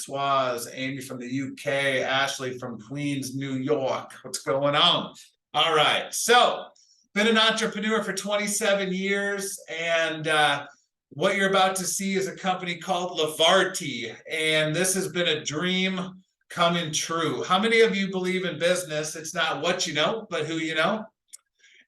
Francoise, Amy from the UK, Ashley from Queens, New York. What's going on? All right. So, been an entrepreneur for 27 years, and what you're about to see is a company called Levarti, and this has been a dream coming true. How many of you believe in business? It's not what you know, but who you know.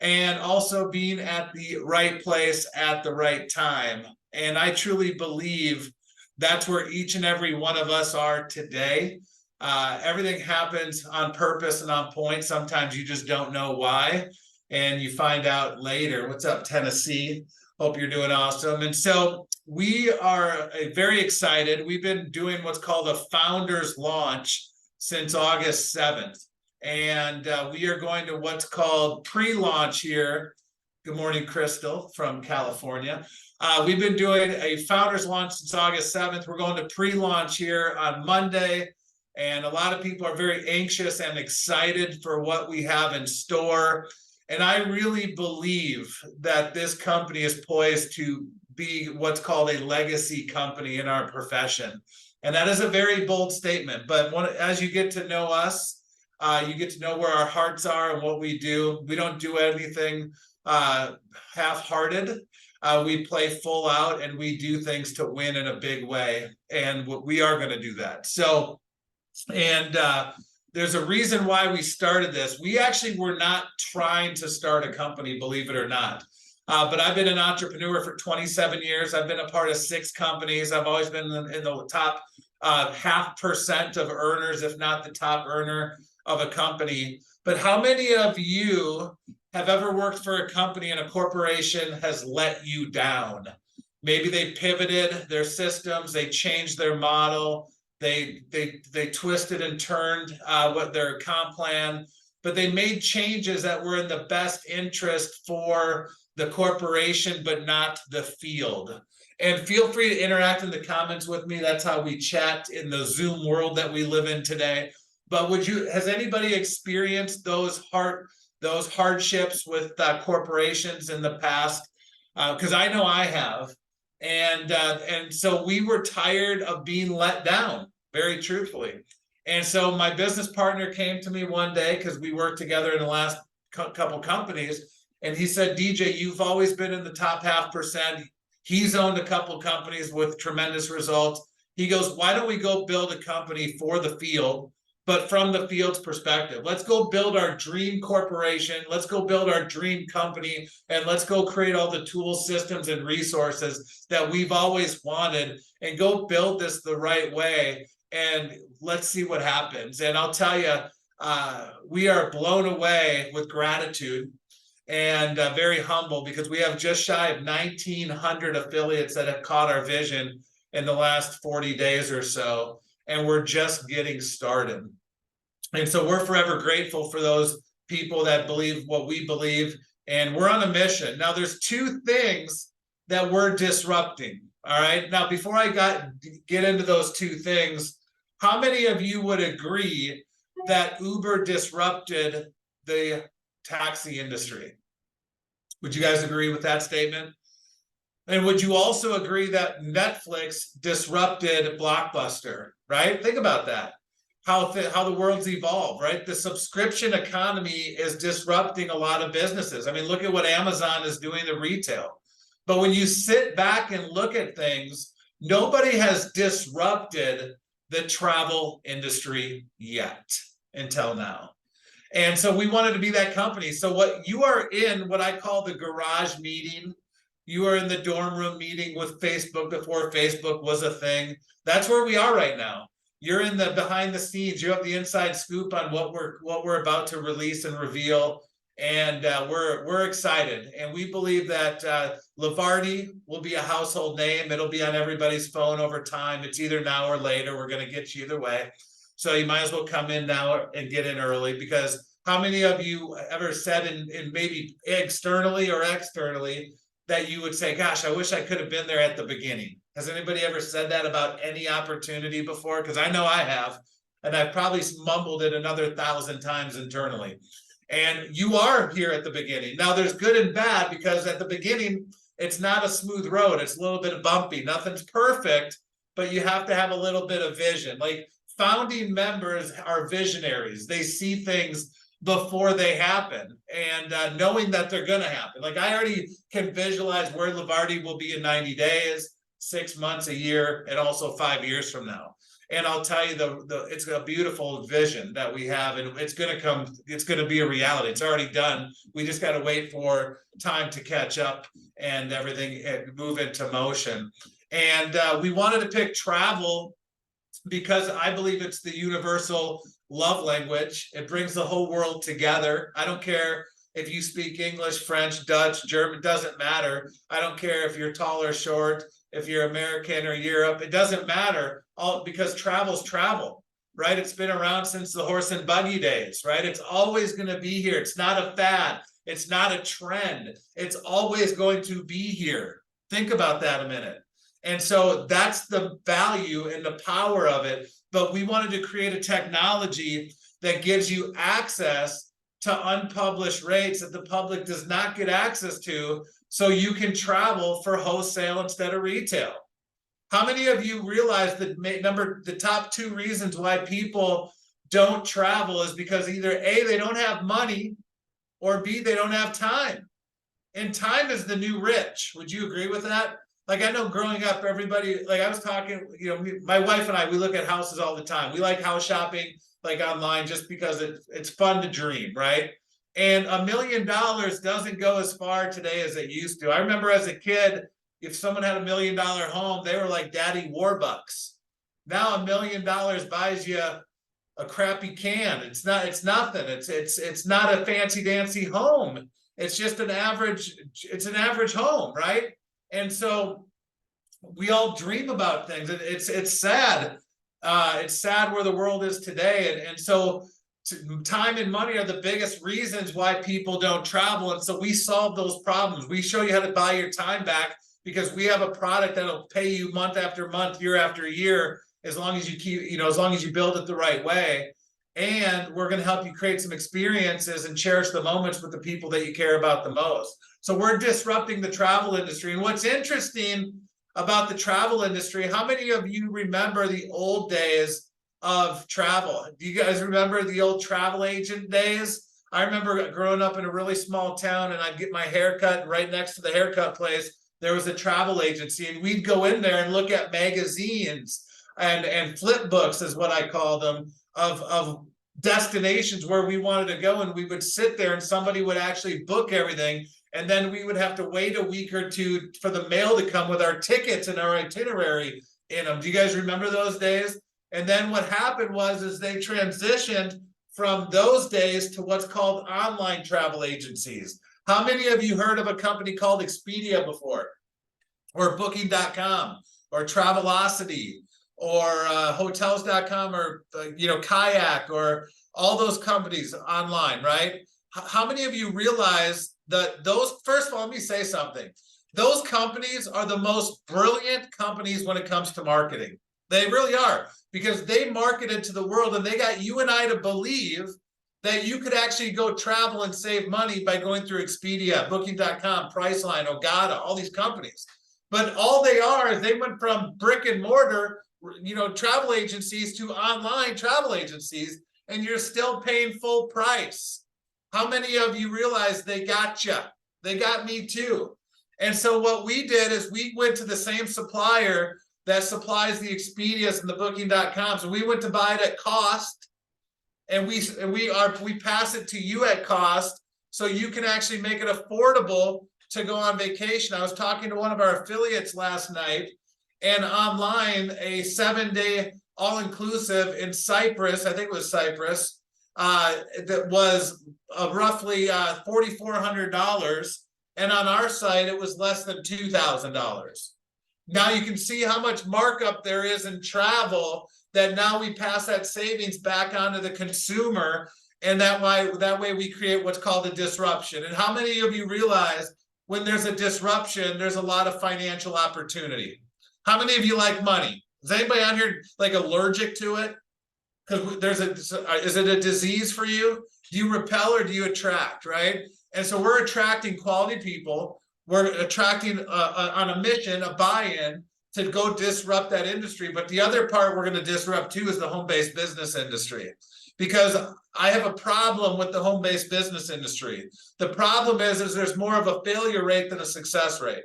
And also being at the right place at the right time. And I truly believe that's where each and every one of us are today. Everything happens on purpose and on point. Sometimes you just don't know why, and you find out later. What's up, Tennessee? Hope you're doing awesome. And so we are very excited. We've been doing what's called a founders launch since August 7th. And we are going to what's called pre-launch here. Good morning, Crystal from California. We've been doing a founders launch since August 7th. We're going to pre-launch here on Monday. And a lot of people are very anxious and excited for what we have in store. And I really believe that this company is poised to be what's called a legacy company in our profession. And that is a very bold statement. But as you get to know us, you get to know where our hearts are and what we do. We don't do anything half-hearted. We play full out, and we do things to win in a big way. And we are going to do that. So, and there's a reason why we started this. We actually were not trying to start a company, believe it or not. But I've been an entrepreneur for 27 years. I've been a part of 6 companies. I've always been in the top 0.5% of earners, if not the top earner of a company. But how many of you have ever worked for a company and a corporation has let you down? Maybe they pivoted their systems, they changed their model, they twisted and turned what their comp plan, but they made changes that were in the best interest for the corporation, but not the field. And feel free to interact in the comments with me. That's how we chat in the Zoom world that we live in today. But has anybody experienced those hardships with corporations in the past? Because I know I have. And so we were tired of being let down, very truthfully. And so my business partner came to me one day, because we worked together in the last couple companies, and he said, DJ, you've always been in the top 0.5%. He's owned a couple companies with tremendous results. He goes, why don't we go build a company for the field, but from the field's perspective? Let's go build our dream corporation. Let's go build our dream company, and let's go create all the tools, systems, and resources that we've always wanted, and go build this the right way. And let's see what happens. And I'll tell you, we are blown away with gratitude and very humble, because we have just shy of 1,900 affiliates that have caught our vision in the last 40 days or so. And we're just getting started. And so we're forever grateful for those people that believe what we believe, and we're on a mission. Now, there's 2 things that we're disrupting, all right? Now, before I get into those 2 things, how many of you would agree that Uber disrupted the taxi industry? Would you guys agree with that statement? And would you also agree that Netflix disrupted Blockbuster, right? Think about that, how the world's evolved, right? The subscription economy is disrupting a lot of businesses. I mean, look at what Amazon is doing to retail. But when you sit back and look at things, nobody has disrupted the travel industry yet until now. And so we wanted to be that company. So what you are in, what I call the garage meeting, you are in the dorm room meeting with Facebook before Facebook was a thing. That's where we are right now. You're in the behind the scenes. You have the inside scoop on what we're about to release and reveal. And we're excited. And we believe that Levarti will be a household name. It'll be on everybody's phone over time. It's either now or later. We're going to get you either way. So you might as well come in now and get in early, because how many of you ever said in maybe externally or externally that you would say, gosh, I wish I could have been there at the beginning? Has anybody ever said that about any opportunity before? Because I know I have, and I've probably mumbled it another 1,000 times internally. And you are here at the beginning. Now, there's good and bad, because at the beginning, it's not a smooth road. It's a little bit bumpy. Nothing's perfect, but you have to have a little bit of vision. Like founding members are visionaries. They see things before they happen, and knowing that they're going to happen. Like I already can visualize where Levarti will be in 90 days, 6 months, a year, and also 5 years from now. And I'll tell you, it's a beautiful vision that we have, and it's going to come. It's going to be a reality. It's already done. We just got to wait for time to catch up and everything and move into motion. And we wanted to pick travel because I believe it's the universal love language. It brings the whole world together. I don't care if you speak English, French, Dutch, German, doesn't matter. I don't care if you're tall or short, if you're American or Europe, it doesn't matter, all because travel's travel, right? It's been around since the horse and buggy days, right? It's always going to be here. It's not a fad. It's not a trend. It's always going to be here. Think about that a minute. And so that's the value and the power of it. But we wanted to create a technology that gives you access to unpublished rates that the public does not get access to, so you can travel for wholesale instead of retail. How many of you realize that the top 2 reasons why people don't travel is because either A, they don't have money, or B, they don't have time. And time is the new rich. Would you agree with that? Like I know growing up, everybody, like I was talking, you know, my wife and I, we look at houses all the time. We like house shopping, like online, just because it's fun to dream, right? And $1 million doesn't go as far today as it used to. I remember as a kid, if someone had $1 million home, they were like Daddy Warbucks. Now $1 million buys you a crappy can. It's nothing. It's not a fancy dancy home. It's just an average home, right? And so we all dream about things. It's sad. It's sad where the world is today. And so time and money are the biggest reasons why people don't travel. And so we solve those problems. We show you how to buy your time back because we have a product that'll pay you month after month, year after year, as long as you keep, as long as you build it the right way. And we're going to help you create some experiences and cherish the moments with the people that you care about the most. So we're disrupting the travel industry. And what's interesting about the travel industry, how many of you remember the old days of travel? Do you guys remember the old travel agent days? I remember growing up in a really small town, and I'd get my hair cut right next to the haircut place. There was a travel agency, and we'd go in there and look at magazines and flip books is what I call them, of destinations where we wanted to go. And we would sit there and somebody would actually book everything. And then we would have to wait a week or two for the mail to come with our tickets and our itinerary in them. Do you guys remember those days? And then what happened is they transitioned from those days to what's called online travel agencies. How many of you heard of a company called Expedia before? Or Booking.com or Travelocity or Hotels.com or Kayak or all those companies online, right? How many of you realize that those, first of all, let me say something. Those companies are the most brilliant companies when it comes to marketing. They really are, because they marketed to the world and they got you and I to believe that you could actually go travel and save money by going through Expedia, Booking.com, Priceline, Ogata, all these companies. But all they are is they went from brick and mortar, travel agencies to online travel agencies, and you're still paying full price. How many of you realize they got you? They got me too. And so what we did is we went to the same supplier that supplies the Expedias and the Booking.com. So we went to buy it at cost, and we pass it to you at cost, so you can actually make it affordable to go on vacation. I was talking to one of our affiliates last night, and online, a 7-day all-inclusive in Cyprus, I think it was Cyprus, that was roughly $4,400, and on our site it was less than $2,000. Now you can see how much markup there is in travel, that now we pass that savings back onto the consumer, and that way we create what's called a disruption. And how many of you realize when there's a disruption, there's a lot of financial opportunity? How many of you like money? Is anybody on here like allergic to it? Because is it a disease for you? Do you repel or do you attract, right? And so we're attracting quality people. We're attracting on a mission, a buy-in to go disrupt that industry. But the other part we're going to disrupt too is the home-based business industry, because I have a problem with the home-based business industry. The problem is there's more of a failure rate than a success rate.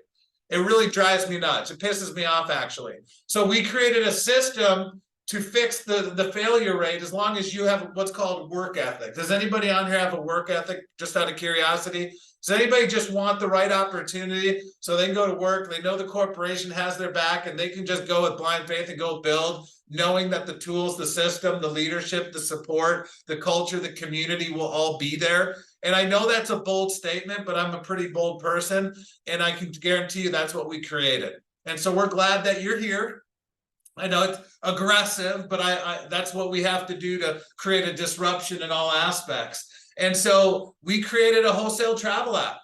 It really drives me nuts. It pisses me off, actually. So we created a system to fix the failure rate as long as you have what's called work ethic. Does anybody on here have a work ethic, just out of curiosity? Does anybody just want the right opportunity so they can go to work, they know the corporation has their back, and they can just go with blind faith and go build, knowing that the tools, the system, the leadership, the support, the culture, the community will all be there? And I know that's a bold statement, but I'm a pretty bold person, and I can guarantee you that's what we created. And so we're glad that you're here. I know it's aggressive, but that's what we have to do to create a disruption in all aspects. And so we created a wholesale travel app,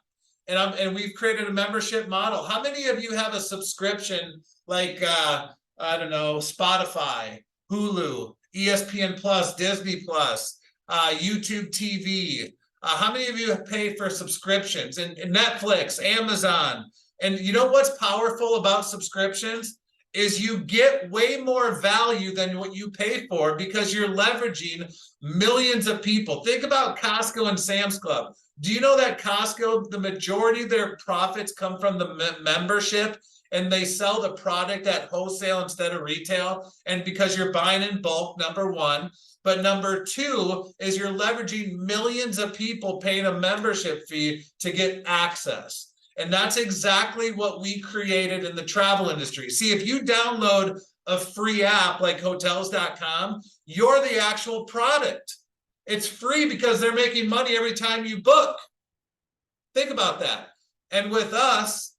and we've created a membership model. How many of you have a subscription like, I don't know, Spotify, Hulu, ESPN Plus, Disney Plus, YouTube TV? How many of you have paid for subscriptions and Netflix, Amazon? And you know what's powerful about subscriptions is you get way more value than what you pay for, because you're leveraging millions of people. Think about Costco and Sam's Club. Do you know that Costco, the majority of their profits come from the membership, and they sell the product at wholesale instead of retail? And because you're buying in bulk, number one. But number two is you're leveraging millions of people paying a membership fee to get access. And that's exactly what we created in the travel industry. See, if you download a free app like hotels.com, you're the actual product. It's free because they're making money every time you book. Think about that. And with us,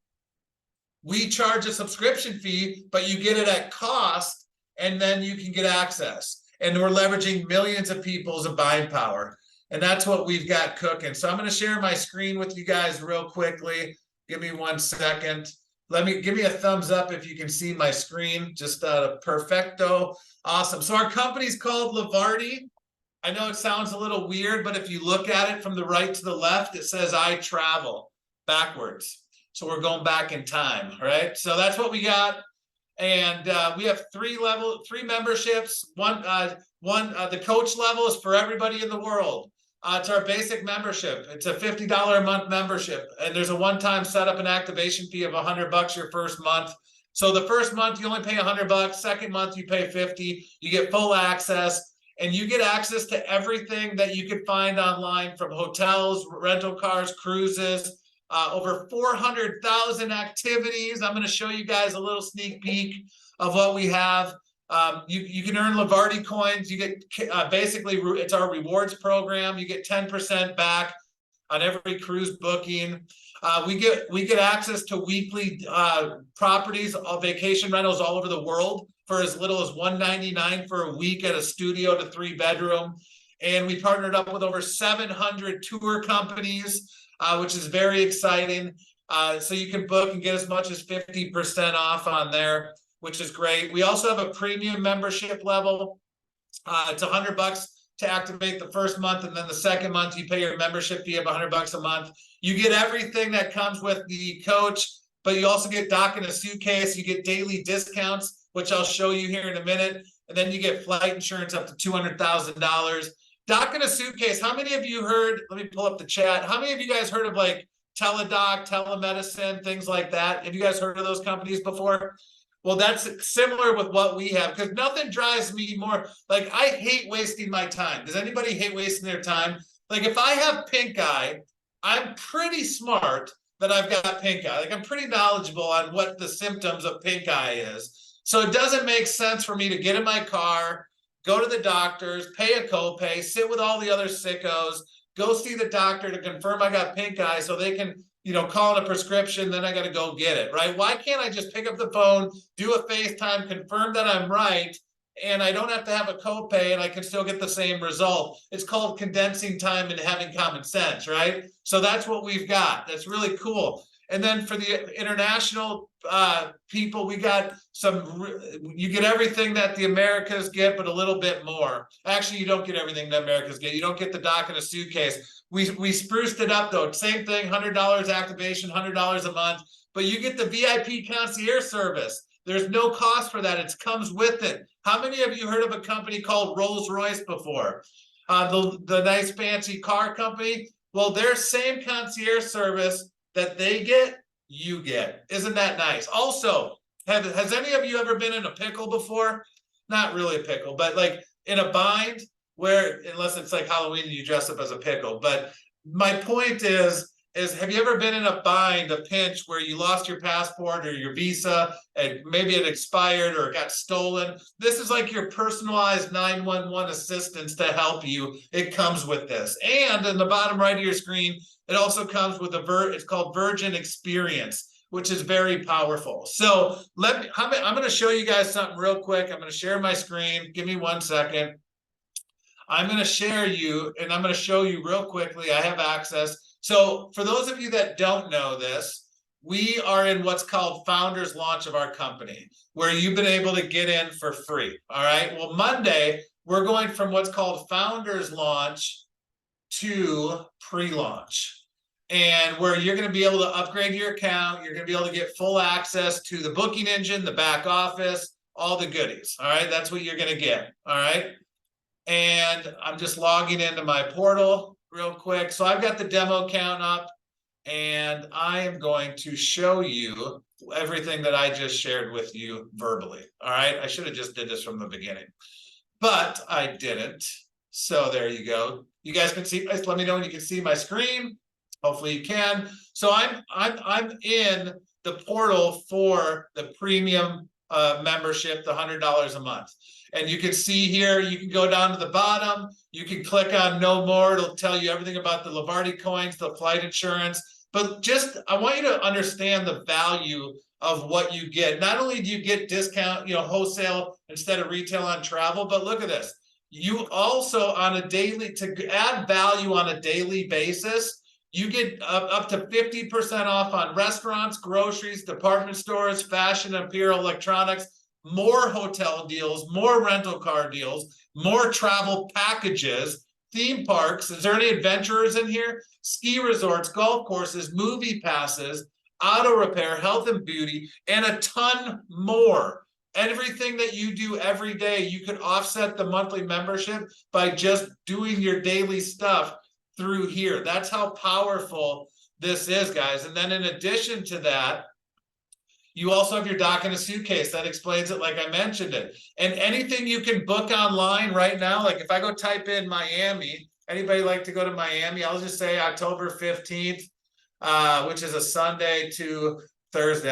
we charge a subscription fee, but you get it at cost, and then you can get access. And we're leveraging millions of people's buying power. And that's what we've got cooking. So I'm going to share my screen with you guys real quickly. Give me 1 second. Give me a thumbs up if you can see my screen. Just perfecto. Awesome. So our company's called Levarti. I know it sounds a little weird, but if you look at it from the right to the left, it says I travel backwards. So we're going back in time, right? So that's what we got. And we have three memberships. The coach level is for everybody in the world. It's our basic membership. It's a $50 a month membership, and there's a one-time setup and activation fee of $100 your first month. So the first month you only pay $100. Second month you pay $50. You get full access, and you get access to everything that you could find online, from hotels, rental cars, cruises, over 400,000 activities. I'm going to show you guys a little sneak peek of what we have. You can earn Levarti coins. You get basically, it's our rewards program. You get 10% back on every cruise booking. We get access to weekly properties, vacation rentals all over the world for as little as $199 for a week at a studio to 3-bedroom. And we partnered up with over 700 tour companies, which is very exciting. So you can book and get as much as 50% off on there, which is great. We also have a premium membership level. It's $100 to activate the first month, and then the second month you pay your membership fee of $100 a month. You get everything that comes with the coach, but you also get dock in a suitcase. You get daily discounts, which I'll show you here in a minute, and then you get flight insurance up to $200,000. Dock in a suitcase. How many of you heard? Let me pull up the chat. How many of you guys heard of like teledoc, telemedicine, things like that? Have you guys heard of those companies before? Well, that's similar with what we have, because nothing drives me more. Like, I hate wasting my time. Does anybody hate wasting their time? Like, if I have pink eye, I'm pretty smart that I've got pink eye. Like, I'm pretty knowledgeable on what the symptoms of pink eye is. So it doesn't make sense for me to get in my car, go to the doctors, pay a copay, sit with all the other sickos, go see the doctor to confirm I got pink eye so they can, call it a prescription, then I got to go get it, right? Why can't I just pick up the phone, do a FaceTime, confirm that I'm right, and I don't have to have a copay, and I can still get the same result? It's called condensing time and having common sense, right? So that's what we've got. That's really cool. And then for the international people, we got you get everything that the Americas get, but a little bit more. Actually, you don't get everything that Americas get. You don't get the dock in a suitcase. We spruced it up though. Same thing, $100 activation, $100 a month, but you get the VIP concierge service. There's no cost for that. It comes with it. How many of you heard of a company called Rolls-Royce before? The nice fancy car company? Well, their same concierge service that they get, you get. Isn't that nice? Also, has any of you ever been in a pickle before? Not really a pickle, but like in a bind where, unless it's like Halloween and you dress up as a pickle. But my point is have you ever been in a bind, a pinch where you lost your passport or your visa and maybe it expired or it got stolen? This is like your personalized 911 assistance to help you. It comes with this. And in the bottom right of your screen, it also comes with it's called Virgin Experience, which is very powerful. So I'm going to show you guys something real quick. I'm going to share my screen. Give me 1 second. I'm going to share you, and I'm going to show you real quickly. I have access. So for those of you that don't know this, we are in what's called Founders Launch of our company, where you've been able to get in for free. All right. Well, Monday, we're going from what's called Founders Launch to pre-launch. And where you're going to be able to upgrade your account, you're going to be able to get full access to the booking engine, the back office, all the goodies. All right. That's what you're going to get. All right. And I'm just logging into my portal real quick. So I've got the demo account up and I am going to show you everything that I just shared with you verbally. All right. I should have just did this from the beginning, but I didn't. So there you go. You guys can see, let me know when you can see my screen. Hopefully you can. So I'm in the portal for the premium membership, the $100 a month. And you can see here, you can go down to the bottom. You can click on no more. It'll tell you everything about the Levarti coins, the flight insurance. But I want you to understand the value of what you get. Not only do you get discount, wholesale instead of retail on travel, but look at this. You also to add value on a daily basis, you get up to 50% off on restaurants, groceries, department stores, fashion, apparel, electronics, more hotel deals, more rental car deals, more travel packages, theme parks. Is there any adventurers in here? Ski resorts, golf courses, movie passes, auto repair, health and beauty, and a ton more. Everything that you do every day, you could offset the monthly membership by just doing your daily stuff through here. That's how powerful this is, guys. And then in addition to that, you also have your dock in a suitcase. That explains it like I mentioned it. And anything you can book online right now, like if I go type in Miami, anybody like to go to Miami? I'll just say October 15th, which is a Sunday to Thursday.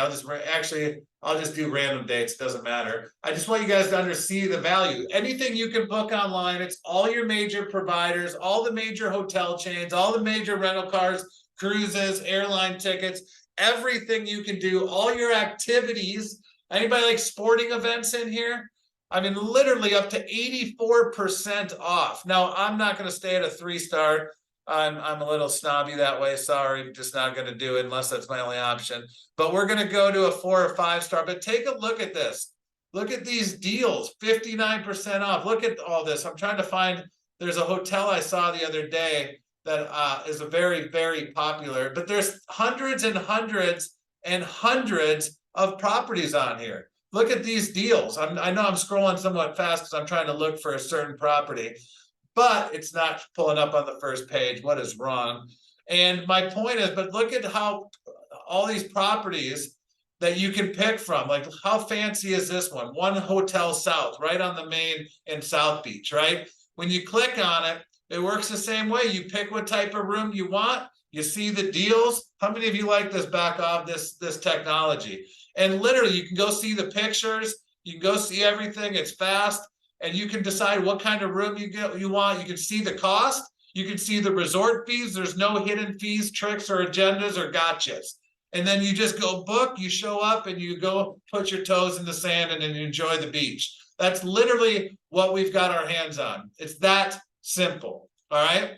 I'll just do random dates. Doesn't matter. I just want you guys to see the value. Anything you can book online. It's all your major providers, all the major hotel chains, all the major rental cars, cruises, airline tickets, everything you can do, all your activities. Anybody like sporting events in here? I mean, literally up to 84% off. Now, I'm not going to stay at a 3-star. I'm a little snobby that way. Sorry, just not going to do it unless that's my only option. But we're going to go to a 4 or 5-star. But take a look at this. Look at these deals, 59% off. Look at all this. I'm trying to find, there's a hotel I saw the other day that is a very, very popular, but there's hundreds and hundreds and hundreds of properties on here. Look at these deals. I know I'm scrolling somewhat fast because I'm trying to look for a certain property, but it's not pulling up on the first page. What is wrong? And my point is, but look at how all these properties that you can pick from, like how fancy is this one? One Hotel South, right on the main in South Beach, right? When you click on it, it works the same way. You pick what type of room you want. You see the deals. How many of you like this back off this technology? And literally, you can go see the pictures. You can go see everything. It's fast. And you can decide what kind of room you want. You can see the cost. You can see the resort fees. There's no hidden fees, tricks, or agendas, or gotchas. And then you just go book. You show up, and you go put your toes in the sand, and then you enjoy the beach. That's literally what we've got our hands on. It's that simple. All right,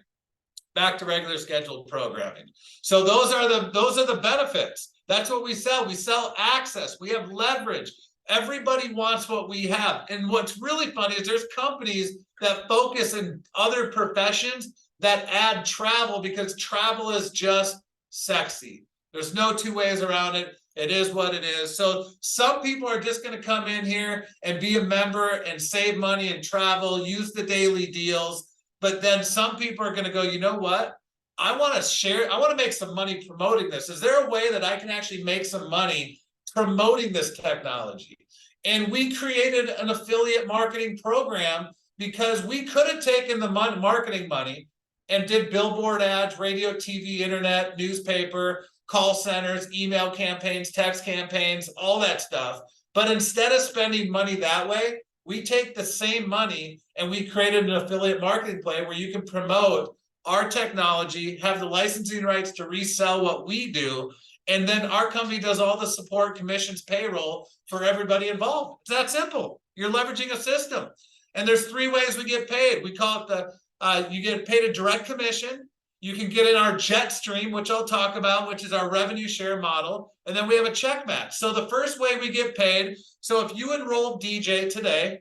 back to regular scheduled programming. So those are the benefits. That's what we sell. We sell access. We have leverage. Everybody wants what we have. And what's really funny is there's companies that focus in other professions that add travel because travel is just sexy. There's no two ways around it. It is what it is. So some people are just going to come in here and be a member and save money and travel, use the daily deals. But then some people are going to go, you know what? I want to share, I want to make some money promoting this. Is there a way that I can actually make some money promoting this technology? And we created an affiliate marketing program because we could have taken the marketing money and did billboard ads, radio, TV, internet, newspaper, call centers, email campaigns, text campaigns, all that stuff. But instead of spending money that way, we take the same money and we created an affiliate marketing plan where you can promote our technology, have the licensing rights to resell what we do, and then our company does all the support, commissions, payroll for everybody involved. It's that simple. You're leveraging a system. And there's 3 ways we get paid. We call it the, you get paid a direct commission. You can get in our jet stream, which I'll talk about, which is our revenue share model. And then we have a check match. So the first way we get paid, so if you enroll DJ today,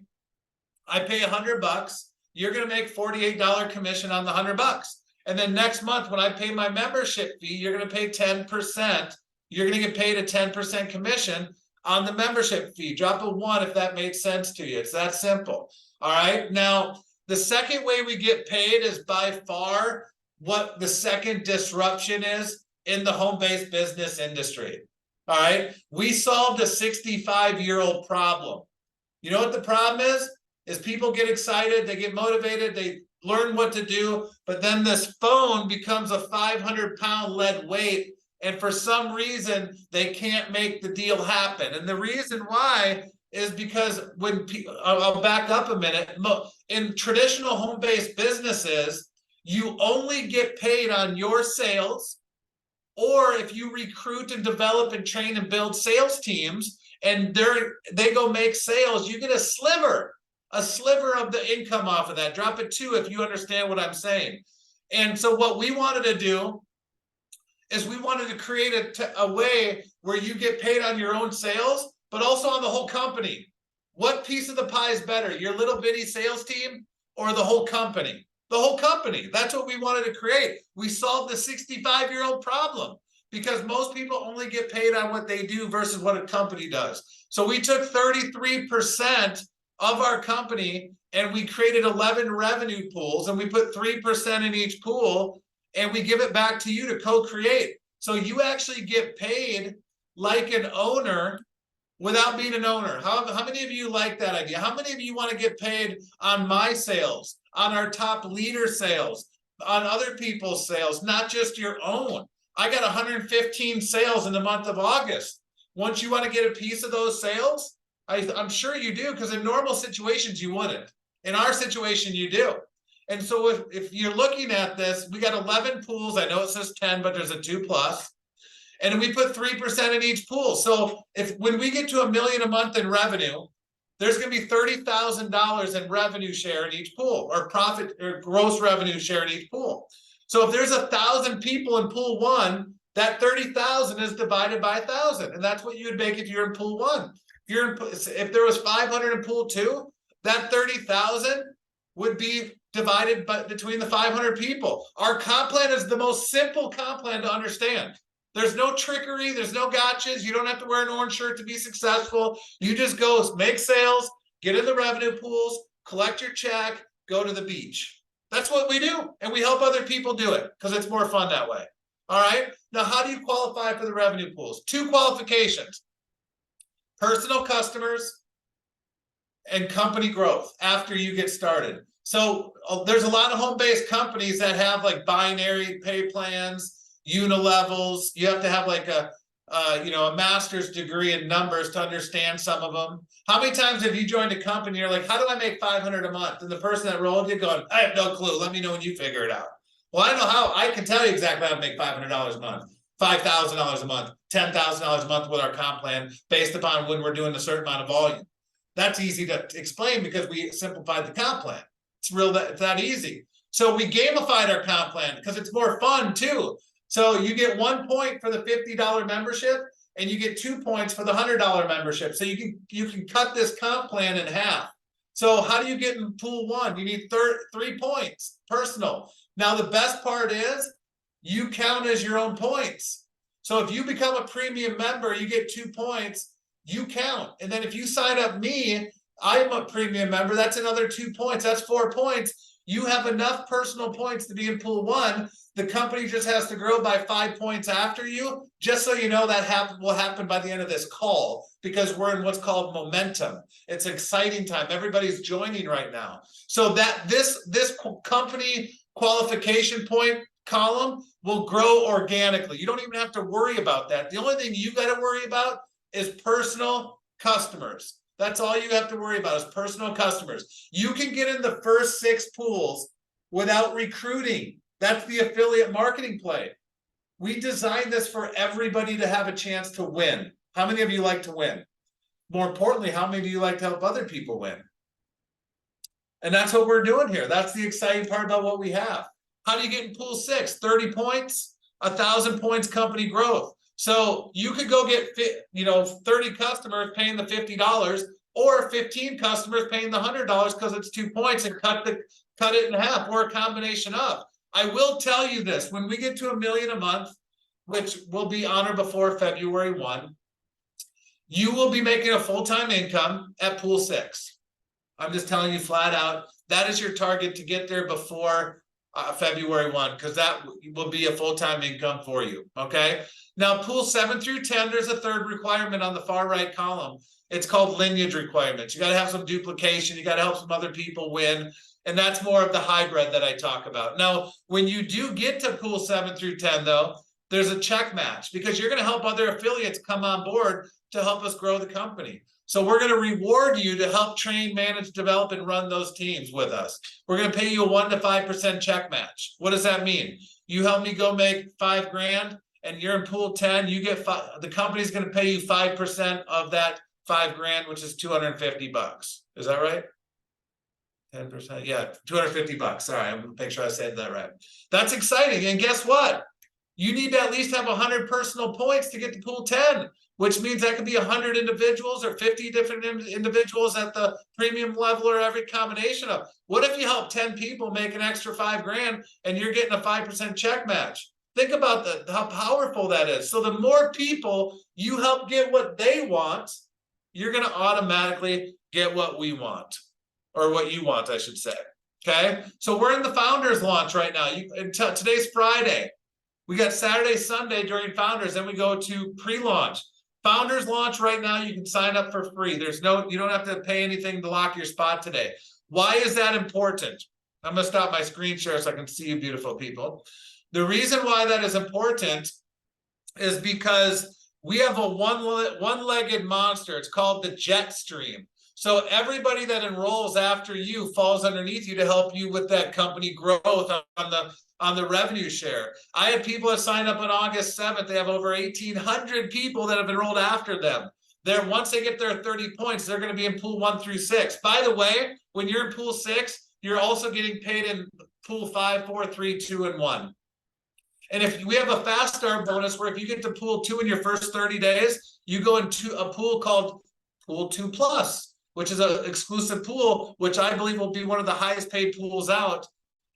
I pay $100, you're going to make $48 commission on the $100. And then next month, when I pay my membership fee, you're going to pay 10%. You're going to get paid a 10% commission on the membership fee. Drop a 1 if that makes sense to you. It's that simple. All right. Now, the second way we get paid is by far what the second disruption is in the home-based business industry. All right. We solved a 65-year-old problem. You know what the problem is? People get excited, they get motivated, they learn what to do, but then this phone becomes a 500-pound lead weight, and for some reason, they can't make the deal happen. And the reason why is because when I'll back up a minute, in traditional home-based businesses, you only get paid on your sales, or if you recruit and develop and train and build sales teams, and they go make sales, you get a sliver of the income off of that. Drop it 2 if you understand what I'm saying. And so what we wanted to do is we wanted to create a way where you get paid on your own sales, but also on the whole company. What piece of the pie is better, your little bitty sales team or the whole company? The whole company. That's what we wanted to create. We solved the 65-year-old problem because most people only get paid on what they do versus what a company does. So we took 33% of our company and we created 11 revenue pools, and we put 3% in each pool, and we give it back to you to co-create. So you actually get paid like an owner without being an owner. How many of you like that idea? How many of you want to get paid on my sales, on our top leader sales, on other people's sales, not just your own? I got 115 sales in the month of August. Once you want to get a piece of those sales, I'm sure you do, because in normal situations you wouldn't. In our situation, you do. And so if you're looking at this, we got 11 pools. I know it says 10, but there's a 2+. And we put 3% in each pool. So when we get to $1 million a month in revenue, there's going to be $30,000 in revenue share in each pool, or profit or gross revenue share in each pool. So if there's 1,000 people in pool 1, that 30,000 is divided by 1,000, and that's what you would make if you're in pool 1. If there was 500 in pool 2, that 30,000 would be divided between the 500 people. Our comp plan is the most simple comp plan to understand. There's no trickery. There's no gotchas. You don't have to wear an orange shirt to be successful. You just go make sales, get in the revenue pools, collect your check, go to the beach. That's what we do. And we help other people do it because it's more fun that way. All right. Now, how do you qualify for the revenue pools? 2 qualifications: personal customers and company growth after you get started. So there's a lot of home-based companies that have like binary pay plans, unilevels. You have to have like a master's degree in numbers to understand some of them. How many times have you joined a company, you're like, how do I make $500 a month? And the person that rolled you going, I have no clue. Let me know when you figure it out. Well, I know how. I can tell you exactly how to make $500 a month, $5,000 a month, $10,000 a month with our comp plan based upon when we're doing a certain amount of volume. That's easy to explain because we simplified the comp plan. It's that easy. So we gamified our comp plan because it's more fun too. So you get 1 point for the $50 membership, and you get 2 points for the $100 membership. So you can cut this comp plan in half. So how do you get in pool 1? You need 3 points, personal. Now the best part is you count as your own points. So if you become a premium member, you get 2 points, you count. And then if you sign up me, I'm a premium member, that's another 2 points, that's 4 points. You have enough personal points to be in pool 1. The company just has to grow by 5 points after you, just so you know that will happen by the end of this call, because we're in what's called momentum. It's an exciting time. Everybody's joining right now. So that this company qualification point column will grow organically. You don't even have to worry about that. The only thing you got to worry about is personal customers. That's all you have to worry about is personal customers. You can get in the first 6 pools without recruiting. That's the affiliate marketing play. We designed this for everybody to have a chance to win. How many of you like to win? More importantly, how many of you like to help other people win? And that's what we're doing here. That's the exciting part about what we have. How do you get in pool 6? 30 points, 1,000 points company growth. So you could go get 30 customers paying the $50, or 15 customers paying the $100 because it's 2 points, and cut it in half, or a combination of. I will tell you this: when we get to $1 million a month, which will be on or before February 1, you will be making a full-time income at pool 6. I'm just telling you flat out, that is your target to get there before February 1, because that will be a full-time income for you, okay? Now, pool 7 through 10, there's a third requirement on the far right column. It's called lineage requirements. You got to have some duplication. You got to help some other people win. And that's more of the hybrid that I talk about. Now, when you do get to pool 7 through 10, though, there's a check match, because you're going to help other affiliates come on board to help us grow the company. So we're going to reward you to help train, manage, develop, and run those teams with us. We're going to pay you a 1 to 5% check match. What does that mean? You help me go make $5,000, and you're in pool 10. You get the company's going to pay you 5% of that $5,000, which is $250. Is that right? 10%, yeah, $250. Sorry, I'm going to make sure I said that right. That's exciting. And guess what? You need to at least have 100 personal points to get to pool 10, which means that could be 100 individuals or 50 different individuals at the premium level, or every combination of. What if you help 10 people make an extra $5,000 and you're getting a 5% check match? Think about how powerful that is. So the more people you help get what they want, you're going to automatically get what we want, or what you want, I should say. Okay. So we're in the founders launch right now. Today's Friday. We got Saturday, Sunday during founders. Then we go to pre-launch. Founders launch right now. You can sign up for free. You don't have to pay anything to lock your spot today. Why is that important? I'm going to stop my screen share so I can see you beautiful people. The reason why that is important is because we have a one-legged monster. It's called the jet stream. So everybody that enrolls after you falls underneath you to help you with that company growth on the revenue share. I had people that signed up on August 7th. They have over 1,800 people that have enrolled after them. Once they get their 30 points, they're going to be in pool 1 through 6. By the way, when you're in pool 6, you're also getting paid in pool 5, 4, 3, 2, and 1. And if we have a fast start bonus where if you get to pool 2 in your first 30 days, you go into a pool called pool 2 plus, which is an exclusive pool, which I believe will be one of the highest paid pools out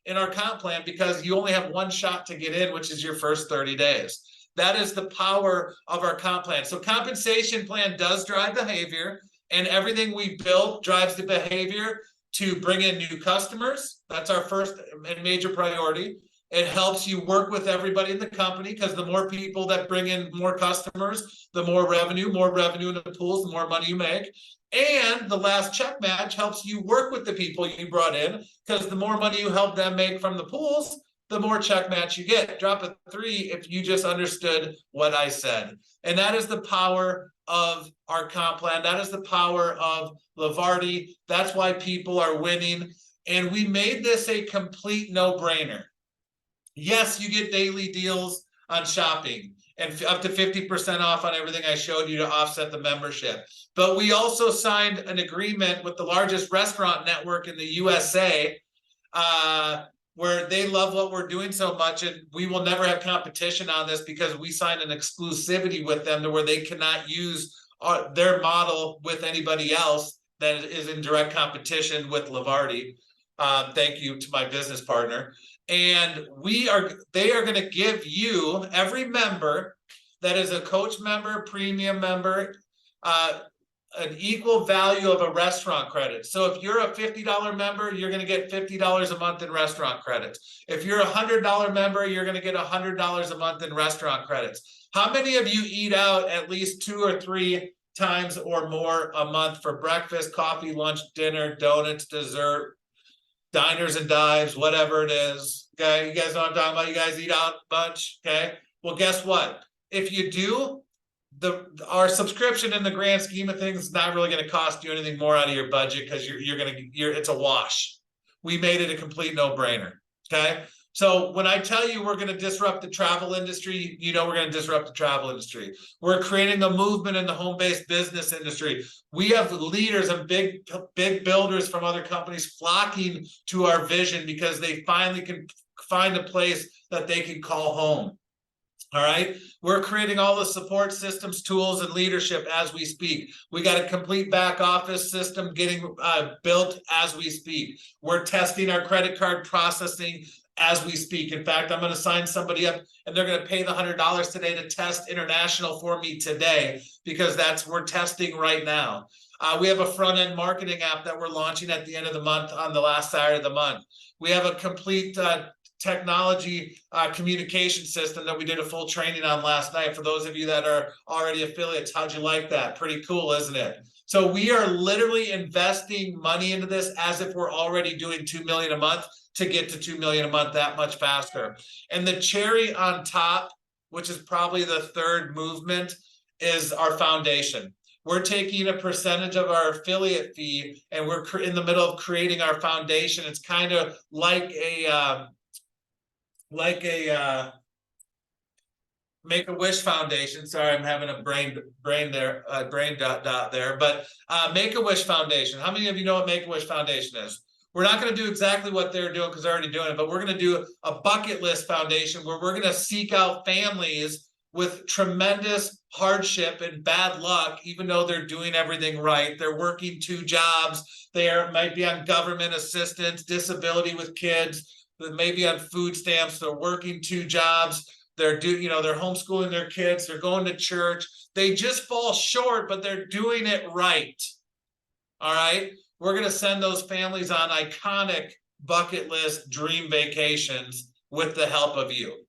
in our comp plan, because you only have one shot to get in, which is your first 30 days. That is the power of our comp plan. So compensation plan does drive behavior, and everything we build drives the behavior to bring in new customers. That's our first and major priority. It helps you work with everybody in the company, because the more people that bring in more customers, the more revenue in the pools, the more money you make. And the last check match helps you work with the people you brought in, because the more money you help them make from the pools, the more check match you get. Drop a 3 if you just understood what I said. And that is the power of our comp plan. That is the power of Levarti. That's why people are winning. And we made this a complete no-brainer. Yes, you get daily deals on shopping and up to 50% off on everything I showed you to offset the membership. But we also signed an agreement with the largest restaurant network in the USA, where they love what we're doing so much, and we will never have competition on this, because we signed an exclusivity with them to where they cannot use their model with anybody else that is in direct competition with Levarti. Thank you to my business partner. And they are going to give you, every member, that is a coach member, premium member, an equal value of a restaurant credit. So if you're a $50 member, you're going to get $50 a month in restaurant credits. If you're a $100 member, you're going to get $100 a month in restaurant credits. How many of you eat out at least 2 or 3 times or more a month for breakfast, coffee, lunch, dinner, donuts, dessert, diners and dives, whatever it is? Okay, you guys know what I'm talking about? You guys eat out a bunch, okay? Well, guess what? If you do, our subscription in the grand scheme of things is not really going to cost you anything more out of your budget, because it's a wash. We made it a complete no-brainer. Okay. So when I tell you we're going to disrupt the travel industry, you know we're going to disrupt the travel industry. We're creating a movement in the home-based business industry. We have leaders and big builders from other companies flocking to our vision because they finally can find a place that they can call home. All right. We're creating all the support systems, tools, and leadership as we speak. We got a complete back office system getting built as we speak. We're testing our credit card processing as we speak. In fact, I'm going to sign somebody up and they're going to pay the $100 today to test international for me today, because we're testing right now. We have a front-end marketing app that we're launching at the end of the month, on the last Saturday of the month. We have a complete technology communication system that we did a full training on last night. For those of you that are already affiliates, how'd you like that? Pretty cool, isn't it? So we are literally investing money into this as if we're already doing 2 million a month to get to 2 million a month that much faster. And the cherry on top, which is probably the third movement, is our foundation. We're taking a percentage of our affiliate fee and we're in the middle of creating our foundation. It's kind of like a Make-A-Wish Foundation. Sorry, I'm having a brain dot there. But Make-A-Wish Foundation. How many of you know what Make-A-Wish Foundation is? We're not going to do exactly what they're doing because they're already doing it, but we're going to do a bucket list foundation where we're going to seek out families with tremendous hardship and bad luck, even though they're doing everything right. They're working 2 jobs. They might be on government assistance, disability with kids, maybe on food stamps. They're working 2 jobs. They're homeschooling their kids. They're going to church. They just fall short, but they're doing it right. All right. We're going to send those families on iconic bucket list dream vacations with the help of you.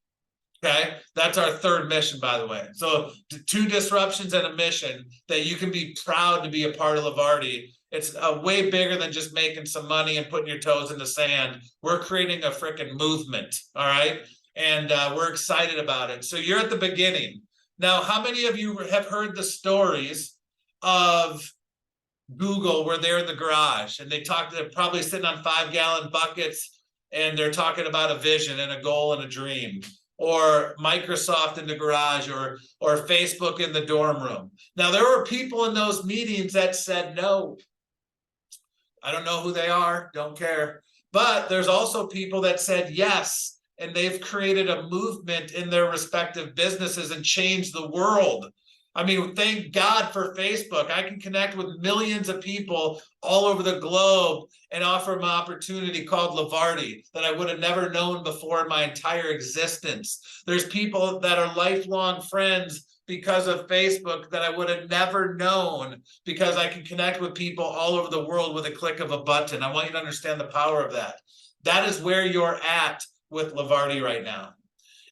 Okay. That's our third mission, by the way. So 2 disruptions and a mission that you can be proud to be a part of Levarti. It's way bigger than just making some money and putting your toes in the sand. We're creating a freaking movement. All right. And we're excited about it. So you're at the beginning. Now, how many of you have heard the stories of Google where they're in the garage and they're probably sitting on 5-gallon buckets and they're talking about a vision and a goal and a dream? Or Microsoft in the garage, or Facebook in the dorm room. Now, there were people in those meetings that said no. I don't know who they are, don't care. But there's also people that said yes, and they've created a movement in their respective businesses and changed the world. I mean, thank God for Facebook. I can connect with millions of people all over the globe and offer them an opportunity called Levarti that I would have never known before in my entire existence. There's people that are lifelong friends because of Facebook that I would have never known, because I can connect with people all over the world with a click of a button. I want you to understand the power of that. That is where you're at with Levarti right now.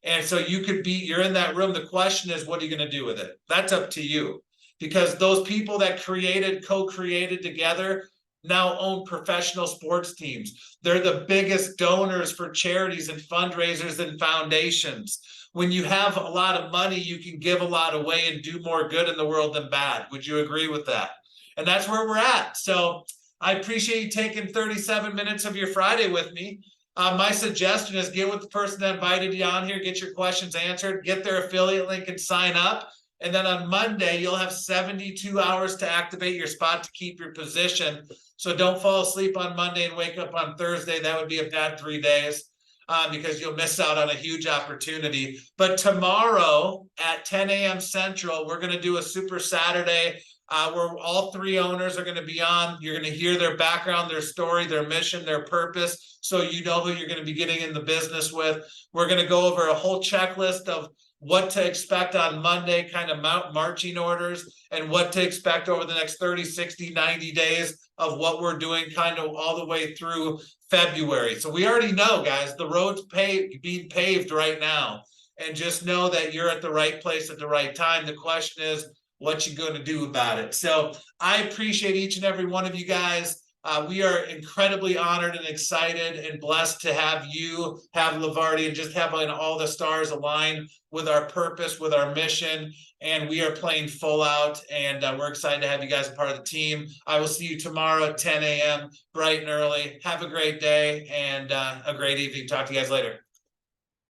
And so you're in that room. The question is, what are you going to do with it? That's up to you, because those people that co-created together now own professional sports teams. They're the biggest donors for charities and fundraisers and foundations. When you have a lot of money, you can give a lot away and do more good in the world than bad. Would you agree with that? And that's where we're at. So I appreciate you taking 37 minutes of your Friday with me. My suggestion is get with the person that invited you on here, get your questions answered, get their affiliate link and sign up. And then on Monday, you'll have 72 hours to activate your spot to keep your position. So don't fall asleep on Monday and wake up on Thursday. That would be a bad 3 days because you'll miss out on a huge opportunity. But tomorrow at 10 a.m. Central, we're going to do a Super Saturday where all 3 owners are going to be on. You're going to hear their background, their story, their mission, their purpose, so you know who you're going to be getting in the business with. We're going to go over a whole checklist of what to expect on Monday, kind of marching orders, and what to expect over the next 30, 60, 90 days of what we're doing kind of all the way through February. So we already know, guys, the road's being paved right now. And just know that you're at the right place at the right time. The question is, what you going to do about it? So I appreciate each and every one of you guys. We are incredibly honored and excited and blessed to have you, have Levarti, and just having all the stars align with our purpose, with our mission. And we are playing full out, and we're excited to have you guys a part of the team. I will see you tomorrow at 10 a.m. bright and early. Have a great day and a great evening. Talk to you guys later.